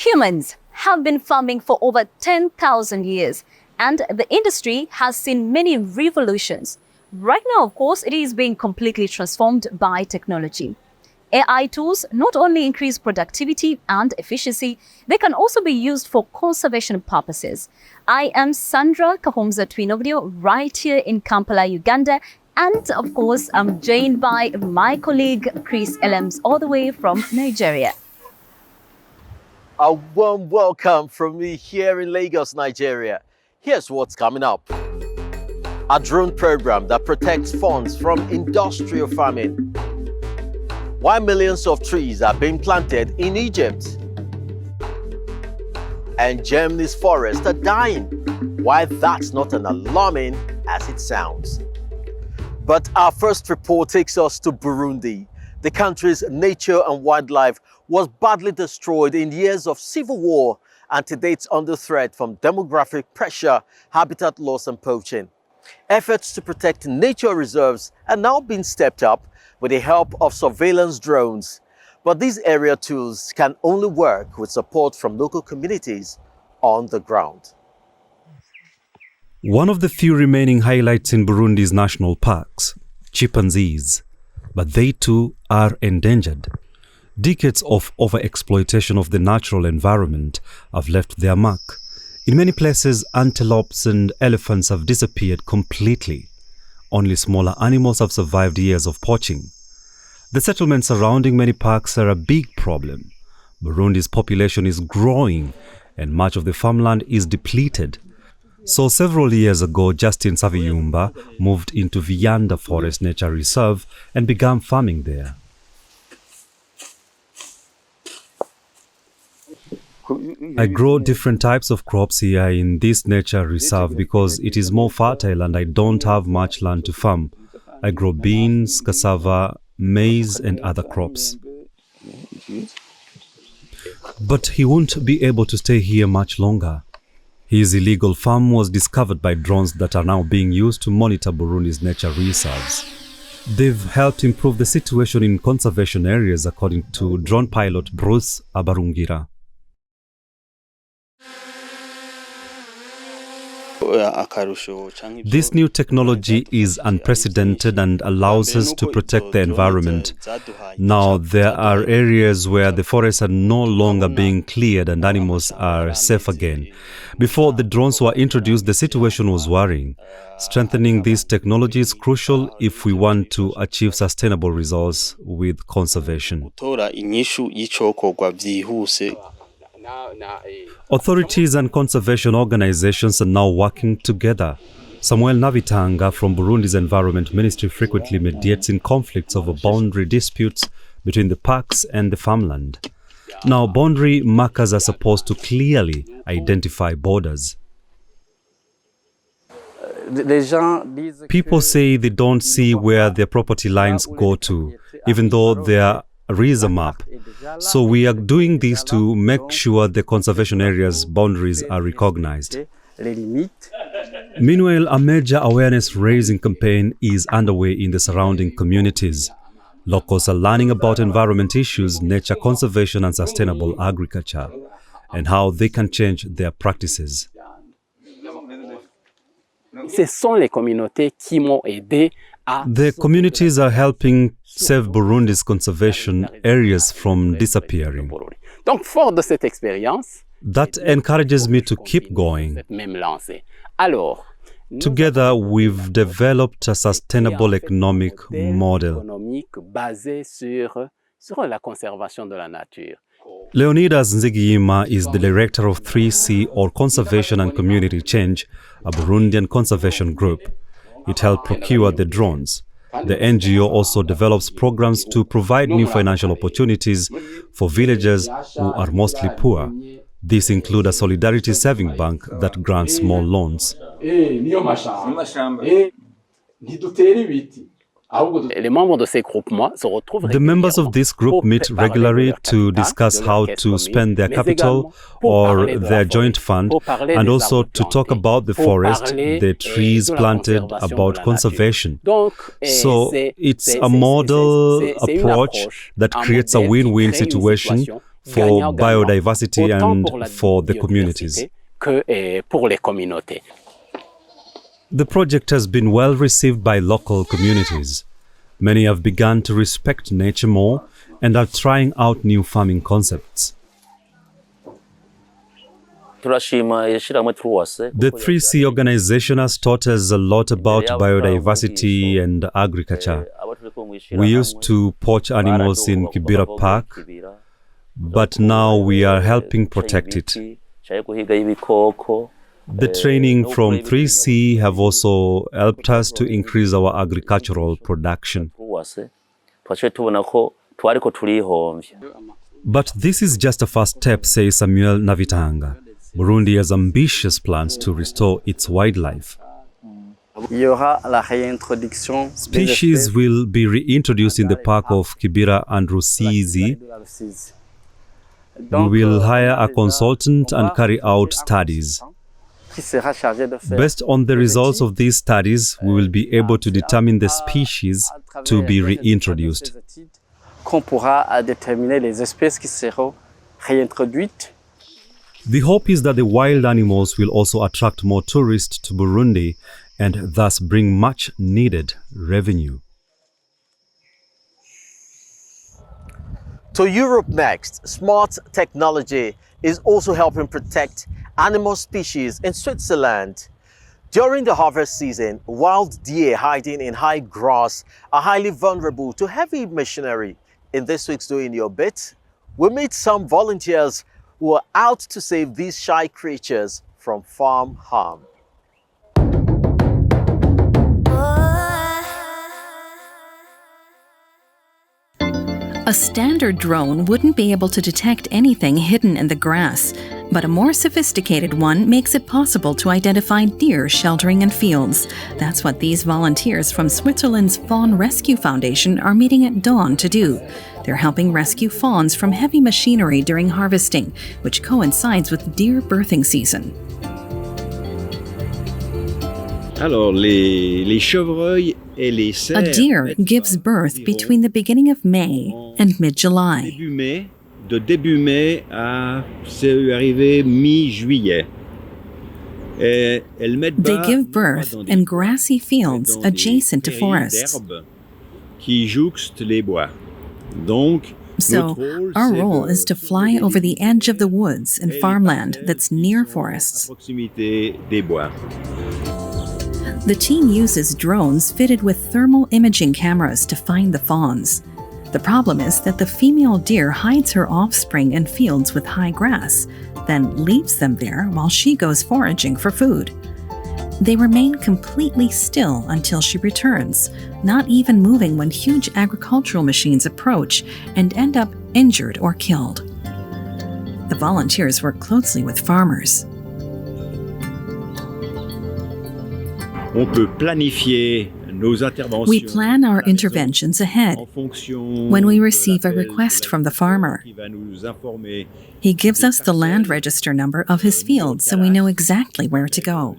Humans have been farming for over 10,000 years, and the industry has seen many revolutions. Right now, of course, it is being completely transformed by technology. AI tools not only increase productivity and efficiency, they can also be used for conservation purposes. I am Sandra Kahomza Twinovideo right here in Kampala, Uganda. And of course, I'm joined by my colleague, Chris Elams, all the way from Nigeria. A warm welcome from me here in Lagos, Nigeria. Here's what's coming up. A drone program that protects funds from industrial farming. Why millions of trees are being planted in Egypt. And Germany's forests are dying. Why that's not as alarming as it sounds. But our first report takes us to Burundi. The country's nature and wildlife was badly destroyed in years of civil war and today it's under threat from demographic pressure, habitat loss and poaching. Efforts to protect nature reserves are now being stepped up with the help of surveillance drones. But these area tools can only work with support from local communities on the ground. One of the few remaining highlights in Burundi's national parks, chimpanzees, but they too are endangered. Decades of overexploitation of the natural environment have left their mark. In many places, antelopes and elephants have disappeared completely. Only smaller animals have survived years of poaching. The settlements surrounding many parks are a big problem. Burundi's population is growing and much of the farmland is depleted. So several years ago, Justin Saviyumba moved into Vianda Forest Nature Reserve and began farming there. I grow different types of crops here in this nature reserve because it is more fertile and I don't have much land to farm. I grow beans, cassava, maize and other crops. But he won't be able to stay here much longer. His illegal farm was discovered by drones that are now being used to monitor Burundi's nature reserves. They've helped improve the situation in conservation areas, according to drone pilot Bruce Abarungira. This new technology is unprecedented and allows us to protect the environment. Now there are areas where the forests are no longer being cleared and animals are safe again. Before the drones were introduced, the situation was worrying. Strengthening this technology is crucial if we want to achieve sustainable results with conservation. Authorities and conservation organizations are now working together. Samuel Navitanga from Burundi's Environment Ministry frequently mediates in conflicts over boundary disputes between the parks and the farmland. Now, boundary markers are supposed to clearly identify borders. People say they don't see where their property lines go to, even though there is a map. So we are doing this to make sure the conservation area's boundaries are recognized. Meanwhile, a major awareness-raising campaign is underway in the surrounding communities. Locals are learning about environment issues, nature conservation and sustainable agriculture, and how they can change their practices. The communities are helping save Burundi's conservation areas from disappearing. That encourages me to keep going. Together, we've developed a sustainable economic model. Leonidas Nzigiyima is the director of 3C, or Conservation and Community Change, a Burundian conservation group. It helped procure the drones. The NGO also develops programs to provide new financial opportunities for villagers who are mostly poor. These include a solidarity saving bank that grants small loans. The members of this group meet regularly to discuss how to spend their capital or their joint fund, and also to talk about the forest, the trees planted, about conservation. So it's a model approach that creates a win-win situation for biodiversity and for the communities. The project has been well received by local communities. Many have begun to respect nature more and are trying out new farming concepts. The 3C organization has taught us a lot about biodiversity and agriculture. We used to poach animals in Kibira Park, but now we are helping protect it. The training from 3C have also helped us to increase our agricultural production. But this is just a first step, says Samuel Navitanga. Burundi has ambitious plans to restore its wildlife. Species will be reintroduced in the park of Kibira and Rusizi. We will hire a consultant and carry out studies. Based on the results of these studies, we will be able to determine the species to be reintroduced. The hope is that the wild animals will also attract more tourists to Burundi and thus bring much needed revenue. To Europe next, smart technology is also helping protect animal species in Switzerland. During the harvest season, wild deer hiding in high grass are highly vulnerable to heavy machinery. In this week's Doing Your Bit, we meet some volunteers who are out to save these shy creatures from farm harm. A standard drone wouldn't be able to detect anything hidden in the grass, but a more sophisticated one makes it possible to identify deer sheltering in fields. That's what these volunteers from Switzerland's Fawn Rescue Foundation are meeting at dawn to do. They're helping rescue fawns from heavy machinery during harvesting, which coincides with deer birthing season. Alors, les chevreuils et les cerfs, A deer gives birth between the beginning of May and mid-July. De début mai à c'est arrivé mi-juillet. They give birth in grassy fields adjacent to forests. Qui jouxtent les bois. Donc, so, our role is to fly over the edge of the woods and farmland that's near forests. The team uses drones fitted with thermal imaging cameras to find the fawns. The problem is that the female deer hides her offspring in fields with high grass, then leaves them there while she goes foraging for food. They remain completely still until she returns, not even moving when huge agricultural machines approach and end up injured or killed. The volunteers work closely with farmers. We plan our interventions ahead. When we receive a request from the farmer, he gives us the land register number of his field so we know exactly where to go.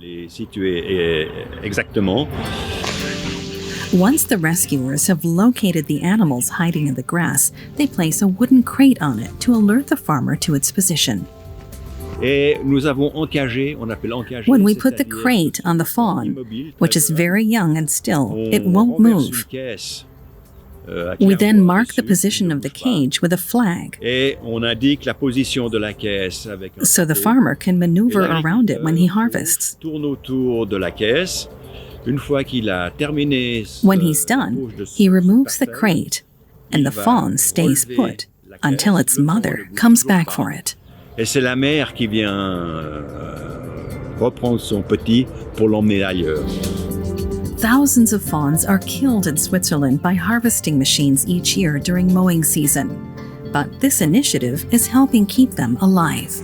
Once the rescuers have located the animals hiding in the grass, they place a wooden crate on it to alert the farmer to its position. When we put the crate on the fawn, which is very young and still, it won't move. We then mark the position of the cage with a flag, so the farmer can maneuver around it when he harvests. When he's done, he removes the crate, and the fawn stays put until its mother comes back for it. Et c'est la mère qui vient reprendre son petit pour l'emmener ailleurs. Thousands of fawns are killed in Switzerland by harvesting machines each year during mowing season. But this initiative is helping keep them alive.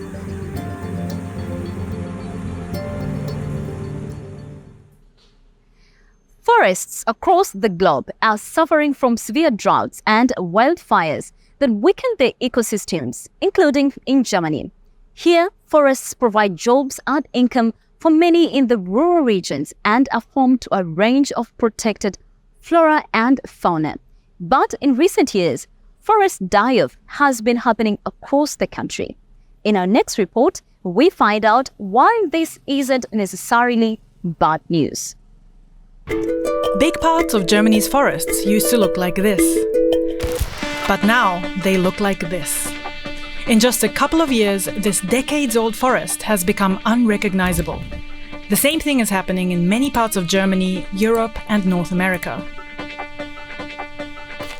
Forests across the globe are suffering from severe droughts and wildfires that weaken their ecosystems, including in Germany. Here, forests provide jobs and income for many in the rural regions and are home to a range of protected flora and fauna. But in recent years, forest die-off has been happening across the country. In our next report, we find out why this isn't necessarily bad news. Big parts of Germany's forests used to look like this. But now they look like this. In just a couple of years, this decades-old forest has become unrecognizable. The same thing is happening in many parts of Germany, Europe, and North America.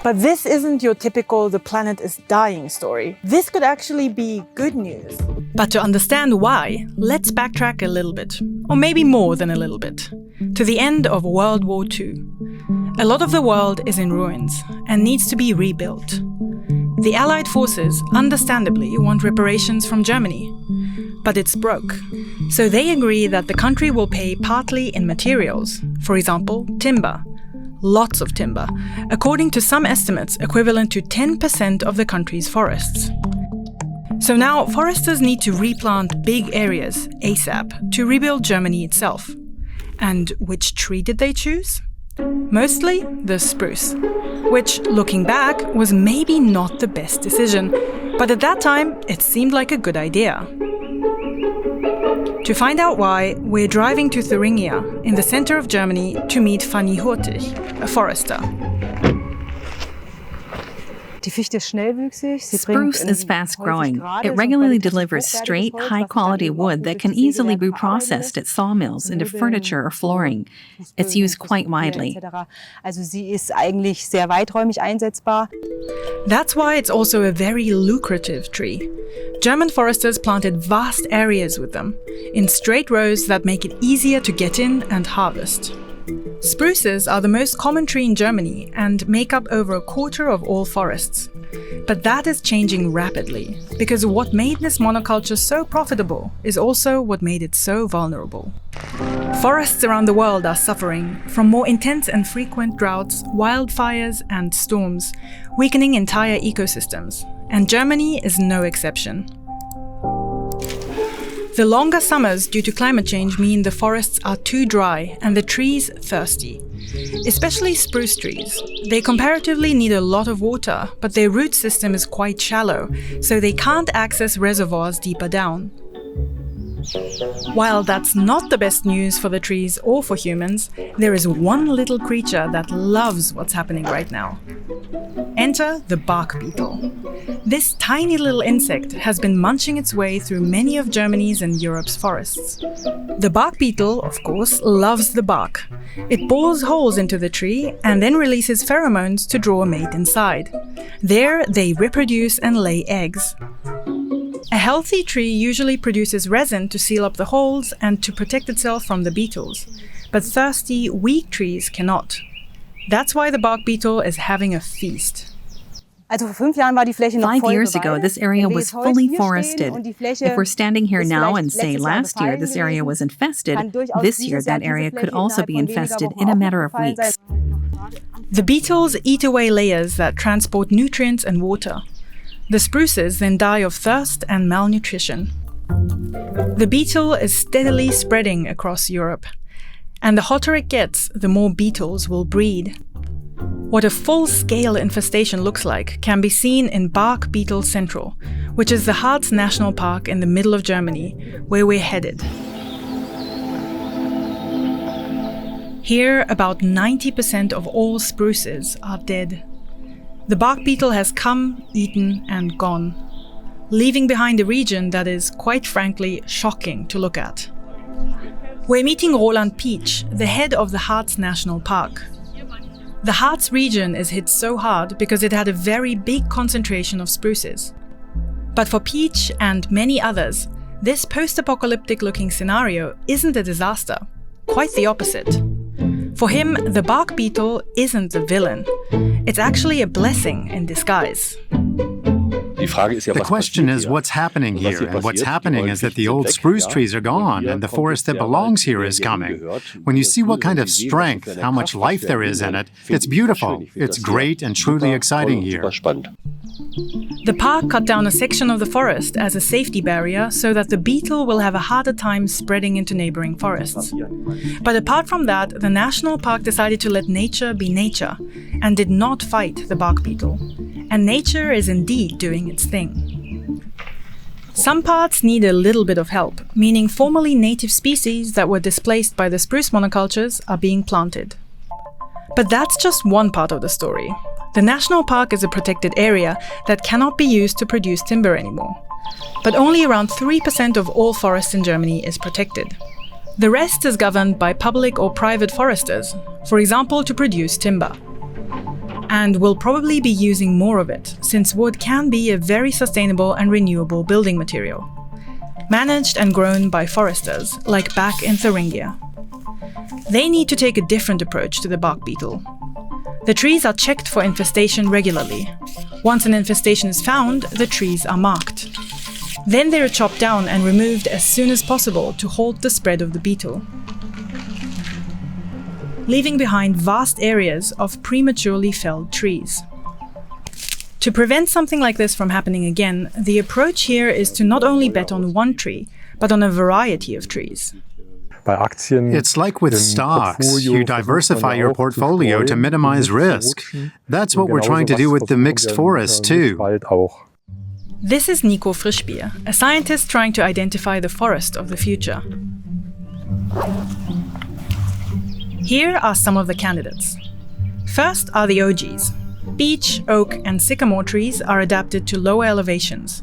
But this isn't your typical "the planet is dying" story. This could actually be good news. But to understand why, let's backtrack a little bit, or maybe more than a little bit, to the end of World War II. A lot of the world is in ruins and needs to be rebuilt. The Allied forces, understandably, want reparations from Germany. But it's broke. So they agree that the country will pay partly in materials, for example, timber. Lots of timber, according to some estimates equivalent to 10% of the country's forests. So now foresters need to replant big areas ASAP to rebuild Germany itself. And which tree did they choose? Mostly the spruce, which, looking back, was maybe not the best decision, but at that time it seemed like a good idea. To find out why, we're driving to Thuringia, in the center of Germany, to meet Fanny Hurtig, a forester. Spruce is fast-growing. It regularly delivers straight, high-quality wood that can easily be processed at sawmills into furniture or flooring. It's used quite widely. That's why it's also a very lucrative tree. German foresters planted vast areas with them, in straight rows that make it easier to get in and harvest. Spruces are the most common tree in Germany and make up over a quarter of all forests. But that is changing rapidly, because what made this monoculture so profitable is also what made it so vulnerable. Forests around the world are suffering from more intense and frequent droughts, wildfires, and storms, weakening entire ecosystems, and Germany is no exception. The longer summers due to climate change mean the forests are too dry and the trees thirsty. Especially spruce trees. They comparatively need a lot of water, but their root system is quite shallow, so they can't access reservoirs deeper down. While that's not the best news for the trees or for humans, there is one little creature that loves what's happening right now. Enter the bark beetle. This tiny little insect has been munching its way through many of Germany's and Europe's forests. The bark beetle, of course, loves the bark. It bores holes into the tree and then releases pheromones to draw a mate inside. There, they reproduce and lay eggs. A healthy tree usually produces resin to seal up the holes and to protect itself from the beetles. But thirsty, weak trees cannot. That's why the bark beetle is having a feast. 5 years ago, this area was fully forested. If we're standing here now and say last year this area was infested, this year that area could also be infested in a matter of weeks. The beetles eat away layers that transport nutrients and water. The spruces then die of thirst and malnutrition. The beetle is steadily spreading across Europe. And the hotter it gets, the more beetles will breed. What a full-scale infestation looks like can be seen in Bark Beetle Central, which is the Harz National Park in the middle of Germany, where we're headed. Here, about 90% of all spruces are dead. The bark beetle has come, eaten, and gone, leaving behind a region that is, quite frankly, shocking to look at. We're meeting Roland Pietsch, the head of the Harz National Park. The Harz region is hit so hard because it had a very big concentration of spruces. But for Pietsch and many others, this post-apocalyptic looking scenario isn't a disaster, quite the opposite. For him, the bark beetle isn't the villain. It's actually a blessing in disguise. The question is what's happening here, and what's happening is that the old spruce trees are gone and the forest that belongs here is coming. When you see what kind of strength, how much life there is in it, it's beautiful. It's great and truly exciting here. The park cut down a section of the forest as a safety barrier so that the beetle will have a harder time spreading into neighboring forests. But apart from that, the national park decided to let nature be nature and did not fight the bark beetle. And nature is indeed doing its thing. Some parts need a little bit of help, meaning formerly native species that were displaced by the spruce monocultures are being planted. But that's just one part of the story. The national park is a protected area that cannot be used to produce timber anymore. But only around 3% of all forests in Germany is protected. The rest is governed by public or private foresters, for example, to produce timber. And we'll probably be using more of it, since wood can be a very sustainable and renewable building material. Managed and grown by foresters, like back in Thuringia. They need to take a different approach to the bark beetle. The trees are checked for infestation regularly. Once an infestation is found, the trees are marked. Then they are chopped down and removed as soon as possible to halt the spread of the beetle, leaving behind vast areas of prematurely felled trees. To prevent something like this from happening again, the approach here is to not only bet on one tree, but on a variety of trees. It's like with stocks. You diversify your portfolio to minimize risk. That's what we're trying to do with the mixed forest, too. This is Nico Frischbier, a scientist trying to identify the forest of the future. Here are some of the candidates. First are the OGs. Beech, oak, and sycamore trees are adapted to lower elevations.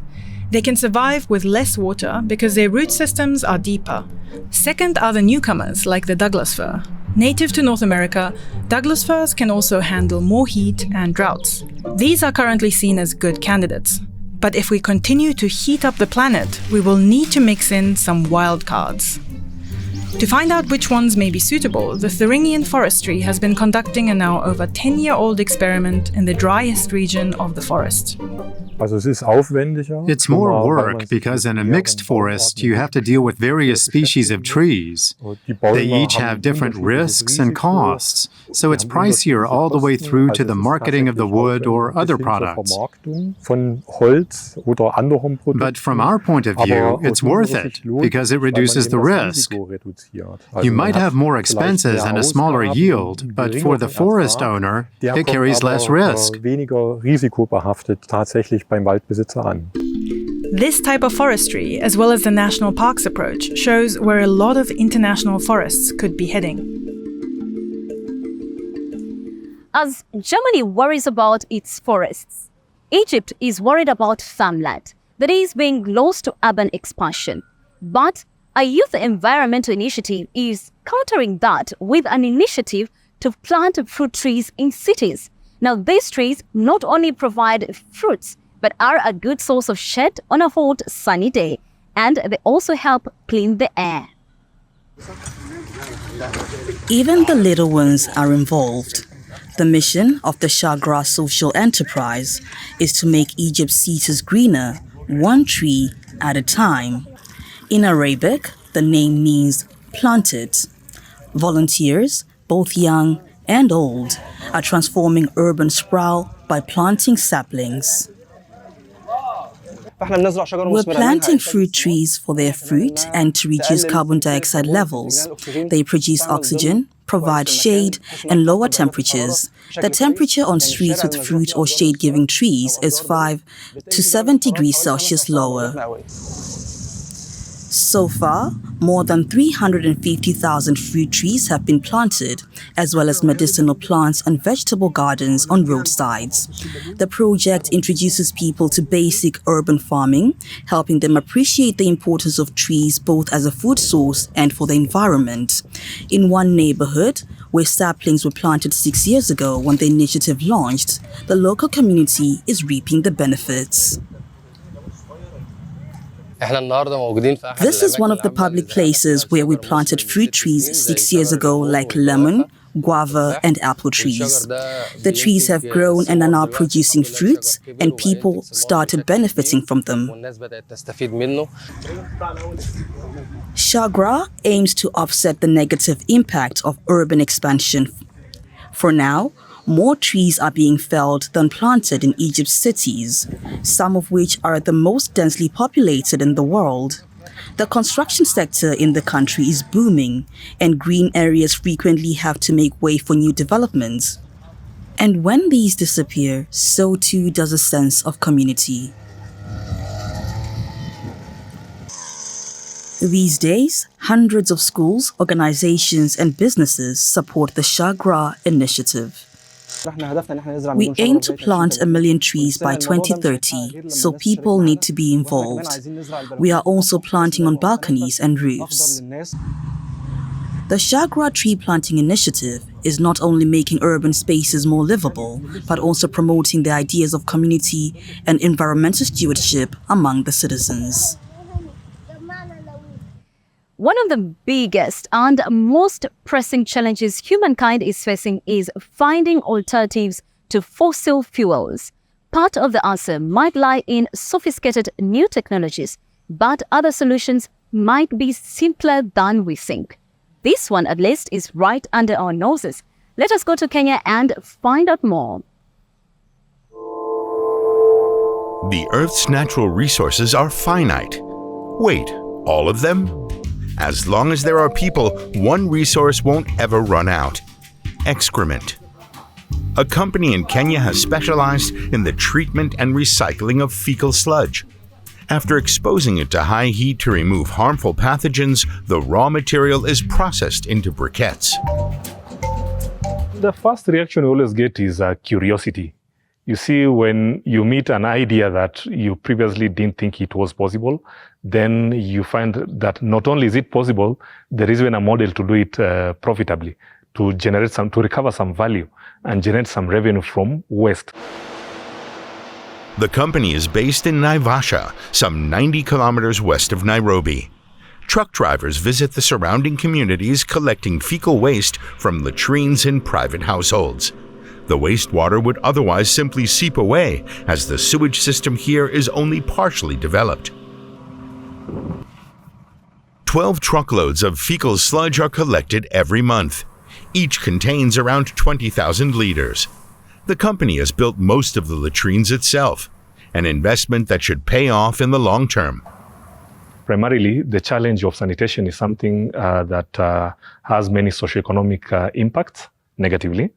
They can survive with less water because their root systems are deeper. Second are the newcomers, like the Douglas fir. Native to North America, Douglas firs can also handle more heat and droughts. These are currently seen as good candidates. But if we continue to heat up the planet, we will need to mix in some wild cards. To find out which ones may be suitable, the Thuringian Forestry has been conducting a now over 10-year-old experiment in the driest region of the forest. It's more work because in a mixed forest you have to deal with various species of trees. They each have different risks and costs, so it's pricier all the way through to the marketing of the wood or other products. But from our point of view, it's worth it because it reduces the risk. You might have more expenses and a smaller yield, but for the forest owner, it carries less risk. This type of forestry, as well as the national parks approach, shows where a lot of international forests could be heading. As Germany worries about its forests, Egypt is worried about farmland that is being lost to urban expansion. But a youth environmental initiative is countering that with an initiative to plant fruit trees in cities. Now, these trees not only provide fruits, but are a good source of shade on a hot, sunny day, and they also help clean the air. Even the little ones are involved. The mission of the Chagra social enterprise is to make Egypt's cities greener, one tree at a time. In Arabic, the name means planted. Volunteers, both young and old, are transforming urban sprawl by planting saplings. We're planting fruit trees for their fruit and to reduce carbon dioxide levels. They produce oxygen, provide shade, and lower temperatures. The temperature on streets with fruit or shade-giving trees is 5 to 7 degrees Celsius lower. So far, more than 350,000 fruit trees have been planted, as well as medicinal plants and vegetable gardens on roadsides. The project introduces people to basic urban farming, helping them appreciate the importance of trees both as a food source and for the environment. In one neighborhood, where saplings were planted 6 years ago when the initiative launched, the local community is reaping the benefits. This is one of the public places where we planted fruit trees 6 years ago, like lemon, guava, and apple trees. The trees have grown and are now producing fruits, and people started benefiting from them. Chagra aims to offset the negative impact of urban expansion. For now, more trees are being felled than planted in Egypt's cities, some of which are the most densely populated in the world. The construction sector in the country is booming, and green areas frequently have to make way for new developments. And when these disappear, so too does a sense of community. These days, hundreds of schools, organizations, and businesses support the Shagra initiative. We aim to plant 1 million trees by 2030, so people need to be involved. We are also planting on balconies and roofs. The Shagra tree planting initiative is not only making urban spaces more livable, but also promoting the ideas of community and environmental stewardship among the citizens. One of the biggest and most pressing challenges humankind is facing is finding alternatives to fossil fuels. Part of the answer might lie in sophisticated new technologies, but other solutions might be simpler than we think. This one, at least, is right under our noses. Let us go to Kenya and find out more. The Earth's natural resources are finite. Wait, all of them? As long as there are people, one resource won't ever run out: excrement. A company in Kenya has specialized in the treatment and recycling of fecal sludge. After exposing it to high heat to remove harmful pathogens, the raw material is processed into briquettes. The first reaction you always get is curiosity. You see, when you meet an idea that you previously didn't think it was possible, then you find that not only is it possible, there is even a model to do it profitably, to recover some value and generate some revenue from waste. The company is based in Naivasha, some 90 kilometers west of Nairobi. Truck drivers visit the surrounding communities collecting fecal waste from latrines in private households. The wastewater would otherwise simply seep away, as the sewage system here is only partially developed. 12 truckloads of fecal sludge are collected every month. Each contains around 20,000 liters. The company has built most of the latrines itself, an investment that should pay off in the long term. Primarily, the challenge of sanitation is something that has many socioeconomic impacts negatively,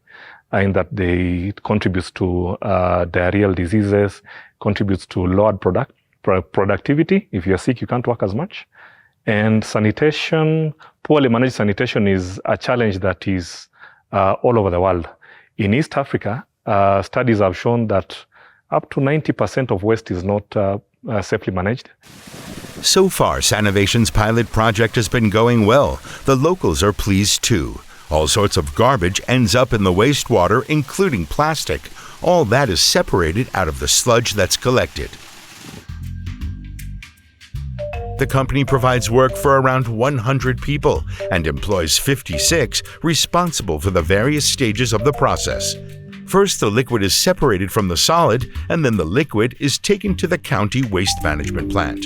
in that it contributes to diarrheal diseases, contributes to lowered productivity. If you're sick, you can't work as much. And sanitation, poorly managed sanitation, is a challenge that is all over the world. In East Africa, studies have shown that up to 90% of waste is not safely managed. So far, Sanovation's pilot project has been going well. The locals are pleased too. All sorts of garbage ends up in the wastewater, including plastic. All that is separated out of the sludge that's collected. The company provides work for around 100 people and employs 56 responsible for the various stages of the process. First, the liquid is separated from the solid, and then the liquid is taken to the county waste management plant.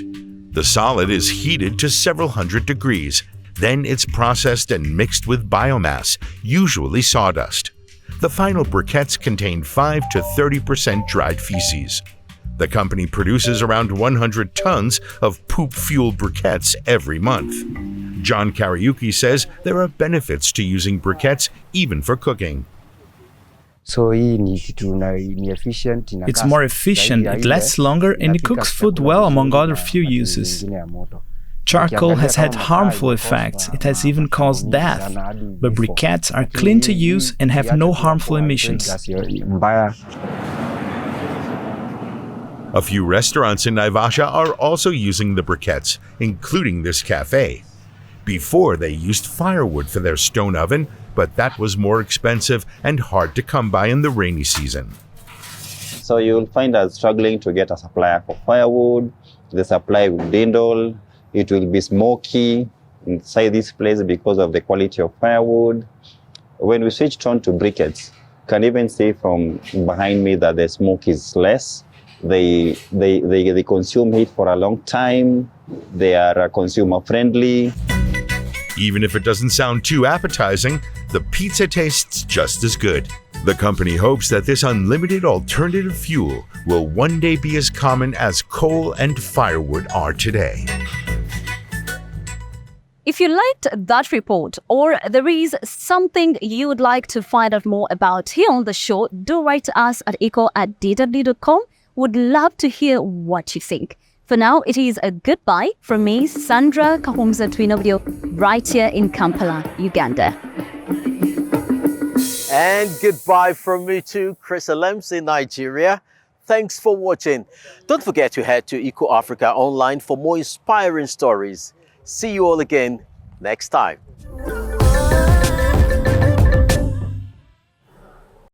The solid is heated to several hundred degrees. Then it's processed and mixed with biomass, usually sawdust. The final briquettes contain 5 to 30% dried feces. The company produces around 100 tons of poop-fueled briquettes every month. John Kariuki says there are benefits to using briquettes even for cooking. It's more efficient, it lasts longer, and it cooks food well among other few uses. Charcoal has had harmful effects, it has even caused death, but briquettes are clean to use and have no harmful emissions. A few restaurants in Naivasha are also using the briquettes, including this cafe. Before, they used firewood for their stone oven, but that was more expensive and hard to come by in the rainy season. So you'll find us struggling to get a supplier for firewood. The supply will dwindle. It will be smoky inside this place because of the quality of firewood. When we switched on to briquettes, you can even see from behind me that the smoke is less. They consume heat for a long time. They are consumer friendly. Even if it doesn't sound too appetizing, the pizza tastes just as good. The company hopes that this unlimited alternative fuel will one day be as common as coal and firewood are today. If you liked that report or there is something you would like to find out more about here on the show, do write to us at echo@dw.com. Would love to hear what you think. For now, it is a goodbye from me, Sandra Kahumza Twinovideo, right here in Kampala, Uganda. And goodbye from me too, Chris Alems in Nigeria. Thanks for watching. Don't forget to head to Eco Africa Online for more inspiring stories. See you all again next time.